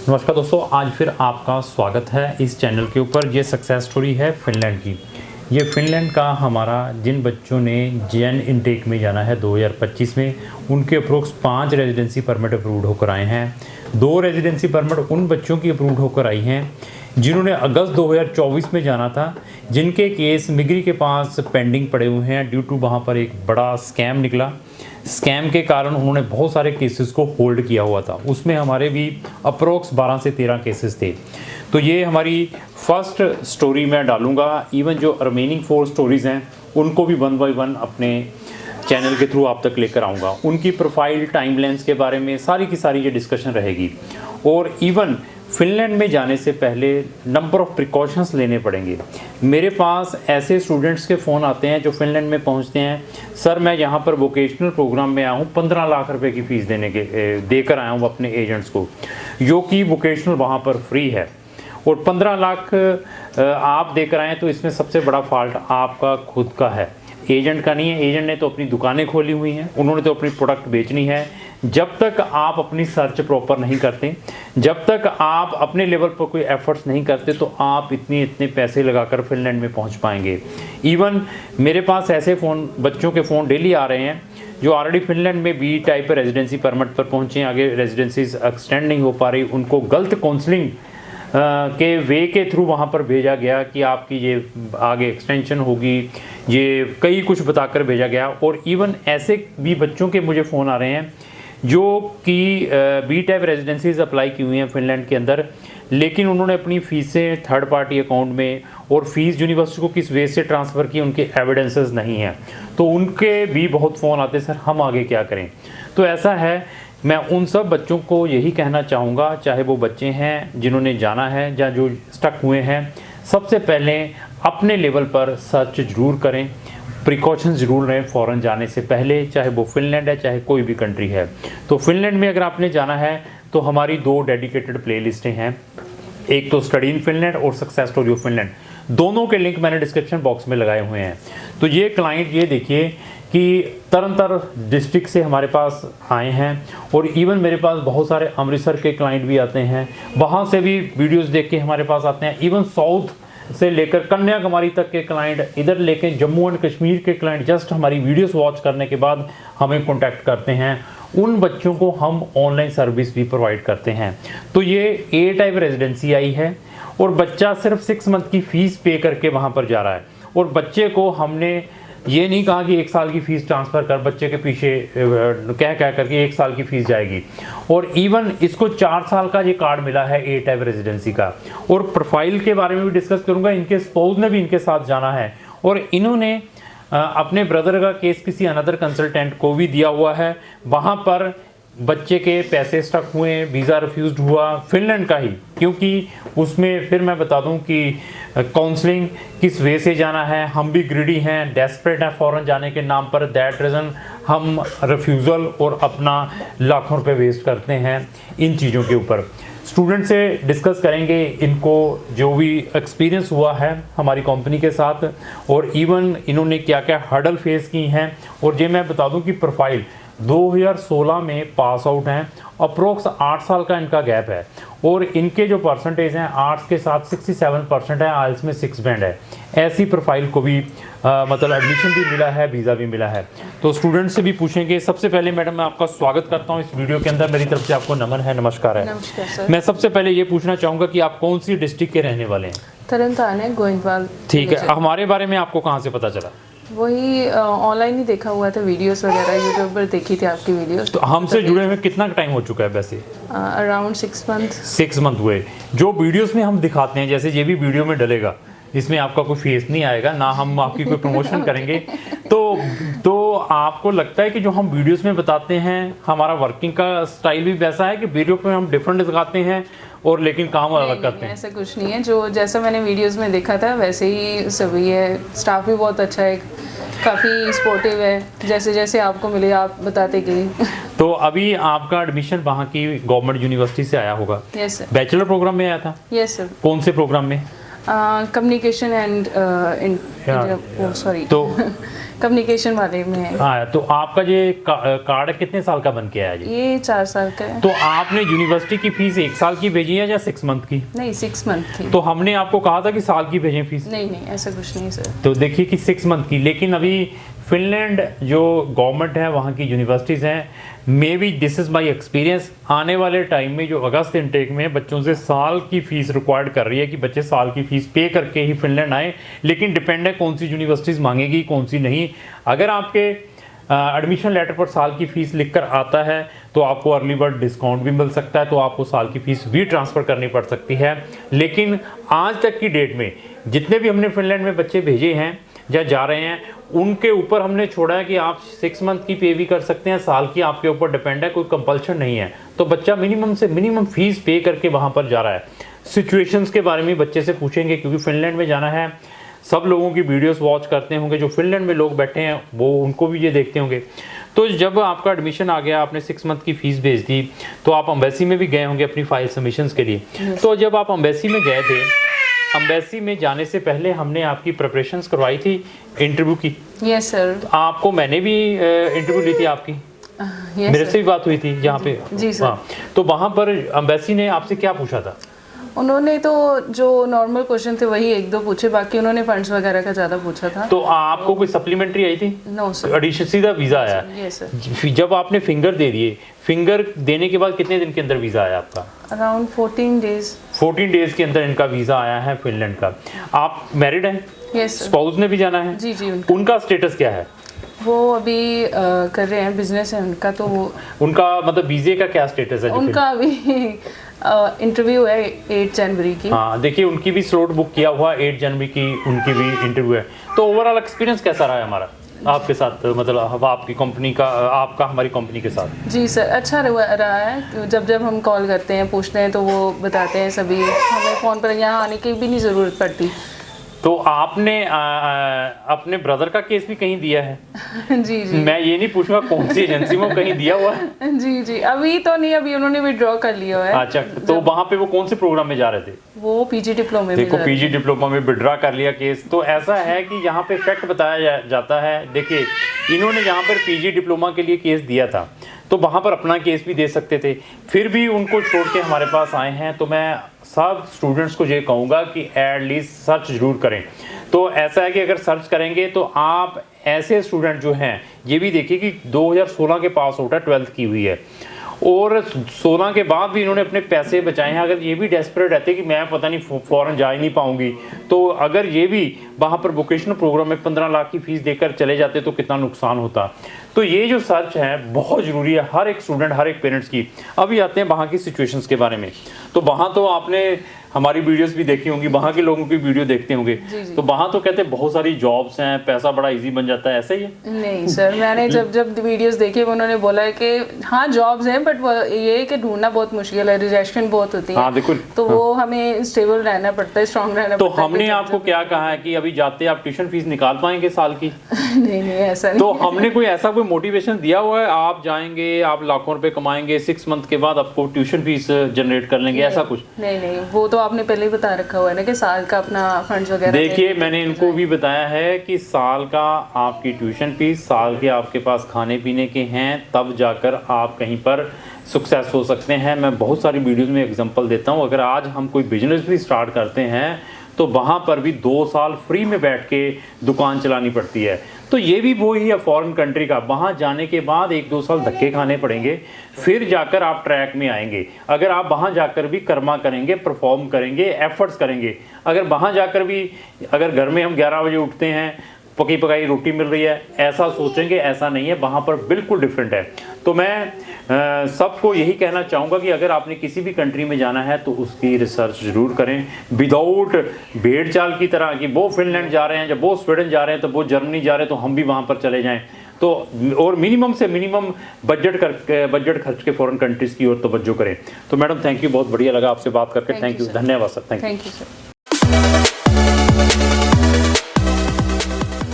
नमस्कार दोस्तों, आज फिर आपका स्वागत है इस चैनल के ऊपर। ये सक्सेस स्टोरी है फिनलैंड की। ये फिनलैंड का हमारा जिन बच्चों ने जैन इनटेक में जाना है 2025 में, उनके अप्रोक्स 5 रेजिडेंसी परमिट अप्रूव्ड होकर आए हैं। 2 रेजिडेंसी परमिट उन बच्चों की अप्रूव्ड होकर आई हैं जिन्होंने अगस्त 2024 में जाना था, जिनके केस मिग्री के पास पेंडिंग पड़े हुए हैं ड्यू टू वहाँ पर एक बड़ा स्कैम निकला। स्कैम के कारण उन्होंने बहुत सारे केसेस को होल्ड किया हुआ था। उसमें हमारे भी अप्रोक्स 12 से 13 केसेस थे। तो ये हमारी फर्स्ट स्टोरी मैं डालूंगा। इवन जो रिमेनिंग 4 स्टोरीज़ हैं उनको भी 1 बाय 1 अपने चैनल के थ्रू आप तक लेकर आऊँगा। उनकी प्रोफाइल, टाइमलाइंस के बारे में सारी की सारी ये डिस्कशन रहेगी। और इवन फिनलैंड में जाने से पहले नंबर ऑफ़ प्रिकॉशंस लेने पड़ेंगे। मेरे पास ऐसे स्टूडेंट्स के फ़ोन आते हैं जो फिनलैंड में पहुंचते हैं, सर मैं यहाँ पर वोकेशनल प्रोग्राम में आया हूँ, 15 लाख रुपए की फ़ीस देकर आया हूँ अपने एजेंट्स को, जो कि वोकेशनल वहाँ पर फ्री है। और 15 लाख आप देकर आएँ तो इसमें सबसे बड़ा फॉल्ट आपका खुद का है, एजेंट का नहीं है। एजेंट ने तो अपनी दुकानें खोली हुई हैं, उन्होंने तो अपनी प्रोडक्ट बेचनी है। जब तक आप अपनी सर्च प्रॉपर नहीं करते, जब तक आप अपने लेवल पर कोई एफर्ट्स नहीं करते, तो आप इतने पैसे लगाकर फिनलैंड में पहुंच पाएंगे। इवन मेरे पास ऐसे बच्चों के फ़ोन डेली आ रहे हैं जो ऑलरेडी फिनलैंड में बी टाइप रेजिडेंसी परमिट पर पहुँचे हैं, आगे रेजिडेंसीज एक्सटेंड नहीं हो पा रही, उनको गलत काउंसलिंग के वे के थ्रू वहाँ पर भेजा गया कि आपकी ये आगे एक्सटेंशन होगी, ये कई कुछ बताकर भेजा गया। और इवन ऐसे भी बच्चों के मुझे फ़ोन आ रहे हैं जो कि बी टाइप रेजिडेंसीज अप्लाई की हुई हैं फिनलैंड के अंदर, लेकिन उन्होंने अपनी फ़ीसें थर्ड पार्टी अकाउंट में और फीस यूनिवर्सिटी को किस वे से ट्रांसफ़र की, उनके एविडेंसेस नहीं हैं। तो उनके भी बहुत फ़ोन आते हैं, सर हम आगे क्या करें। तो ऐसा है, मैं उन सब बच्चों को यही कहना चाहूँगा, चाहे वो बच्चे हैं जिन्होंने जाना है या जो स्टक हुए हैं, सबसे पहले अपने लेवल पर सर्च ज़रूर करें, प्रिकॉशंस ज़रूर रहें फ़ॉरेन जाने से पहले, चाहे वो फिनलैंड है चाहे कोई भी कंट्री है। तो फिनलैंड में अगर आपने जाना है तो हमारी 2 डेडिकेटेड प्ले लिस्टें हैं, एक तो स्टडी इन फिनलैंड और सक्सेस स्टोरी ऑफ फिनलैंड। दोनों के लिंक मैंने डिस्क्रिप्शन बॉक्स में लगाए हुए हैं। तो ये क्लाइंट, ये देखिए कि तरन डिस्ट्रिक्ट से हमारे पास आए हैं, और इवन मेरे पास बहुत सारे अमृतसर के क्लाइंट भी आते हैं, वहाँ से भी वीडियोस देख के हमारे पास आते हैं। इवन साउथ से लेकर कन्याकुमारी तक के क्लाइंट, इधर लेके जम्मू एंड कश्मीर के क्लाइंट जस्ट हमारी वीडियोस वॉच करने के बाद हमें कॉन्टैक्ट करते हैं। उन बच्चों को हम ऑनलाइन सर्विस भी प्रोवाइड करते हैं। तो ये ए टाइप रेजिडेंसी आई है और बच्चा सिर्फ 6 मंथ की फ़ीस पे करके वहाँ पर जा रहा है। और बच्चे को हमने ये नहीं कहा कि 1 साल की फ़ीस ट्रांसफ़र कर, बच्चे के पीछे कह करके 1 साल की फ़ीस जाएगी। और इवन इसको 4 साल का ये कार्ड मिला है ए टाइप रेजिडेंसी का। और प्रोफाइल के बारे में भी डिस्कस करूंगा। इनके स्पाउस ने भी इनके साथ जाना है और इन्होंने अपने ब्रदर का केस किसी अनदर कंसल्टेंट को भी दिया हुआ है। वहाँ पर बच्चे के पैसे स्टक हुए, वीज़ा रिफ्यूज़ हुआ फिनलैंड का ही, क्योंकि उसमें फिर मैं बता दूं कि काउंसलिंग किस वे से जाना है। हम भी ग्रीडी हैं, डेस्परेट हैं फ़ॉरेन जाने के नाम पर, दैट रीज़न हम रिफ्यूज़ल और अपना लाखों रुपए वेस्ट करते हैं इन चीज़ों के ऊपर। स्टूडेंट से डिस्कस करेंगे इनको जो भी एक्सपीरियंस हुआ है हमारी कंपनी के साथ, और इवन इन्होंने क्या क्या हर्डल फेस की हैं। और ये मैं बता दूं कि प्रोफाइल 2016 में पास आउट हैं, अप्रोक्स 8 साल का इनका गैप है, और इनके जो परसेंटेज हैं आर्ट्स के साथ 67% है, आइल्स में 6 बैंड है। ऐसी प्रोफाइल को भी मतलब एडमिशन भी मिला है, वीज़ा भी मिला है। तो स्टूडेंट से भी पूछेंगे। सबसे पहले मैडम मैं आपका स्वागत करता हूँ इस वीडियो के अंदर, मेरी तरफ से आपको नमन है, नमस्कार है। नमस्कार सर। मैं सबसे पहले ये पूछना चाहूँगा कि आप कौन सी डिस्ट्रिक्ट के रहने वाले हैं? तरन तारण है, गोइंदवाल। ठीक है, हमारे बारे में आपको कहाँ से पता चला? वही ऑनलाइन ही देखा हुआ था, वीडियोस वगैरह यूट्यूब पर देखी थी आपकी वीडियोस। तो हमसे जुड़े हुए कितना टाइम हो चुका है वैसे? Around 6 month. 6 मंथ हुए। जो वीडियोस में हम दिखाते हैं, जैसे ये भी वीडियो में डलेगा, इसमें आपका कोई फेस नहीं आएगा, ना हम आपकी कोई प्रमोशन करेंगे। तो आपको लगता है कि जो हम वीडियोस में बताते हैं, हमारा वर्किंग का स्टाइल भी वैसा है कि वीडियो पे हम डिफरेंट दिखाते हैं और लेकिन काम अलग करते हैं? ऐसा कुछ नहीं है, जो जैसा मैंने वीडियोस में देखा था वैसे ही सभी है। स्टाफ भी बहुत अच्छा है, काफ़ी सपोर्टिव है, जैसे जैसे आपको मिले आप बताते गए। तो अभी आपका एडमिशन वहाँ की गवर्नमेंट यूनिवर्सिटी से आया होगा? Yes sir. बैचलर प्रोग्राम में आया था? Yes sir. कौन से प्रोग्राम में? कम्युनिकेशन एंड सॉरी तो कम्युनिकेशन वाले में है। हाँ, तो आपका ये कार्ड कितने साल का बन के आया जी? ये 4 साल का है। तो आपने यूनिवर्सिटी की फीस 1 साल की भेजी है या 6 मंथ की? नहीं, 6 मंथ की। तो हमने आपको कहा था कि साल की भेजें फीस। नहीं, ऐसा कुछ नहीं सर। तो देखिए कि 6 मंथ की, लेकिन अभी फिनलैंड जो गवर्नमेंट है, वहाँ की यूनिवर्सिटीज़ हैं, may be this is my experience, आने वाले टाइम में जो अगस्त इनटेक में बच्चों से साल की फ़ीस रिक्वायर्ड कर रही है कि बच्चे साल की फ़ीस पे करके ही फिनलैंड आए। लेकिन डिपेंड है कौन सी यूनिवर्सिटीज़ मांगेगी, कौन सी नहीं। अगर आपके एडमिशन लेटर पर साल की फ़ीस लिखकर आता है तो आपको अर्ली बर्ड डिस्काउंट भी मिल सकता है, तो आपको साल की फ़ीस भी ट्रांसफ़र करनी पड़ सकती है। लेकिन आज तक की डेट में जितने भी हमने फिनलैंड में बच्चे भेजे हैं या जा रहे हैं, उनके ऊपर हमने छोड़ा है कि आप 6 मंथ की पे भी कर सकते हैं, साल की आपके ऊपर डिपेंड है, कोई कंपल्शन नहीं है। तो बच्चा मिनिमम से मिनिमम फ़ीस पे करके वहाँ पर जा रहा है। सिचुएशंस के बारे में बच्चे से पूछेंगे, क्योंकि फिनलैंड में जाना है। सब लोगों की वीडियोस वॉच करते होंगे, जो फिनलैंड में लोग बैठे हैं वो उनको भी ये देखते होंगे। तो जब आपका एडमिशन आ गया, आपने 6 मंथ की फ़ीस भेज दी, तो आप अम्बेसी में भी गए होंगे अपनी फाइल सबमिशंस के लिए। तो जब आप अम्बेसी में गए थे, अम्बेसी में जाने से पहले हमने आपकी प्रिपरेशंस करवाई थी इंटरव्यू की। Yes sir. आपको मैंने भी इंटरव्यू ली थी आपकी, मेरे से भी बात हुई थी यहाँ पे। जी सर। हाँ, तो वहाँ पर अम्बेसी ने आपसे क्या पूछा था? उन्होंने तो जो नॉर्मल क्वेश्चन थे वही 1-2 पूछे, बाकी उन्होंने फंड्स वगैरह का ज़्यादा पूछा था। तो आपको कोई सप्लीमेंट्री आई थी? No sir. एडिशन सीधा वीज़ा आया? Yes sir. जब आपने फिंगर दे दिए, फिंगर देने के बाद कितने दिन के अंदर वीज़ा आया आपका? Around 14 days. 14 डेज के अंदर इनका वीज़ा आया है फिनलैंड का। आप मैरिड हैं? Yes sir. स्पाउस ने भी जाना है? जी जी। उनका स्टेटस क्या है? वो अभी कर रहे हैं, बिजनेस है उनका, तो उनका मतलब वीज़े का क्या स्टेटस है? उनका अभी इंटरव्यू है 8 जनवरी की। हाँ, देखिए उनकी भी स्लॉट बुक किया हुआ 8 जनवरी की, उनकी भी इंटरव्यू है। तो ओवरऑल एक्सपीरियंस कैसा रहा है हमारा आपके साथ, मतलब आपकी कंपनी का, आपका हमारी कंपनी के साथ? जी सर, अच्छा रहा है। जब हम कॉल करते हैं, पूछते हैं, तो वो बताते हैं सभी, हमें फ़ोन पर यहाँ आने की भी नहीं ज़रूरत पड़ती। तो आपने अपने ब्रदर का केस भी कहीं दिया है? जी जी। मैं ये नहीं पूछूंगा कौन सी एजेंसी में कहीं दिया हुआ है? जी जी, अभी तो नहीं, अभी उन्होंने विड्रॉ कर लिया है। अच्छा, तो वहाँ पे वो कौन से प्रोग्राम में जा रहे थे? वो पीजी डिप्लोमा में। देखो, पीजी डिप्लोमा में विड्रॉ कर लिया केस। तो ऐसा है कि यहाँ पे फैक्ट बताया जाता है। देखिए, इन्होंने यहाँ पर पीजी डिप्लोमा के लिए केस दिया था, तो वहाँ पर अपना केस भी दे सकते थे, फिर भी उनको छोड़ के हमारे पास आए हैं। तो मैं सब स्टूडेंट्स को ये कहूँगा कि एटलीस्ट सर्च ज़रूर करें। तो ऐसा है कि अगर सर्च करेंगे तो आप ऐसे स्टूडेंट जो हैं, ये भी देखिए कि 2016 के पास आउट है, 12th की हुई है, और 16 के बाद भी इन्होंने अपने पैसे बचाए हैं। अगर ये भी डेस्परेट रहते कि मैं पता नहीं फ़ौरन जा ही नहीं पाऊंगी, तो अगर ये भी वहाँ पर वोकेशनल प्रोग्राम में 15 लाख की फ़ीस देकर चले जाते तो कितना नुकसान होता। तो ये जो सर्च है बहुत ज़रूरी है हर एक स्टूडेंट, हर एक पेरेंट्स की। अभी आते हैं वहाँ की सिचुएशंस के बारे में। तो वहाँ तो आपने हमारी वीडियोस भी देखी होंगी, वहाँ के लोगों की वीडियो देखते होंगे। तो वहाँ तो कहते हैं बहुत सारी जॉब्स हैं, पैसा बड़ा इजी बन जाता है, ऐसा ही है? नहीं सर, मैंने जब वीडियोस देखी, उन्होंने बोला है कि हाँ जॉब्स हैं, बट ये है कि ढूंढना बहुत मुश्किल है, रिजेक्शन बहुत होती है। हाँ, देखो, तो वो हमें स्टेबल रहना पड़ता है, स्ट्रॉन्ग रहना तो पड़ता है। हमने आपको क्या कहा है कि अभी जाते आप ट्यूशन फीस निकाल पाएंगे साल की? नहीं ऐसा नहीं। तो हमने कोई ऐसा कोई मोटिवेशन दिया हुआ है आप जाएंगे, आप लाखों रुपए कमाएंगे, 6 मंथ के बाद आपको ट्यूशन फीस जनरेट कर लेंगे, ऐसा कुछ? नहीं, वो तो आपने पहले ही बता रखा हुआ है ना कि साल का अपना फंड्स वगैरह। देखिए, मैंने इनको भी बताया है कि साल का आपकी ट्यूशन फीस, साल के आपके पास खाने पीने के हैं, तब जाकर आप कहीं पर सक्सेस हो सकते हैं। मैं बहुत सारी वीडियोस में एग्जांपल देता हूं। अगर आज हम कोई बिजनेस भी स्टार्ट करते हैं तो वहाँ पर भी 2 साल फ्री में बैठ के दुकान चलानी पड़ती है। तो ये भी वही है फॉरेन कंट्री का, वहाँ जाने के बाद 1-2 साल धक्के खाने पड़ेंगे, फिर जाकर आप ट्रैक में आएंगे। अगर आप वहाँ जाकर भी कर्मा करेंगे, परफॉर्म करेंगे, एफर्ट्स करेंगे, अगर वहाँ जाकर भी अगर घर में हम 11 बजे उठते हैं, पकी पकाई रोटी मिल रही है, ऐसा सोचेंगे, ऐसा नहीं है, वहाँ पर बिल्कुल डिफरेंट है। तो मैं सबको यही कहना चाहूँगा कि अगर आपने किसी भी कंट्री में जाना है तो उसकी रिसर्च ज़रूर करें, विदाउट भेड़ चाल की तरह कि वो फिनलैंड जा रहे हैं, जब वो स्वीडन जा रहे हैं, तो वो जर्मनी जा रहे हैं, तो हम भी वहाँ पर चले जाएँ। तो और मिनिमम से मिनिमम बजट खर्च के फॉरेन कंट्रीज़ की ओर तवज्जो करें। तो मैडम, थैंक यू, बहुत बढ़िया लगा आपसे बात करके। थैंक यू, धन्यवाद सर। Thank you sir.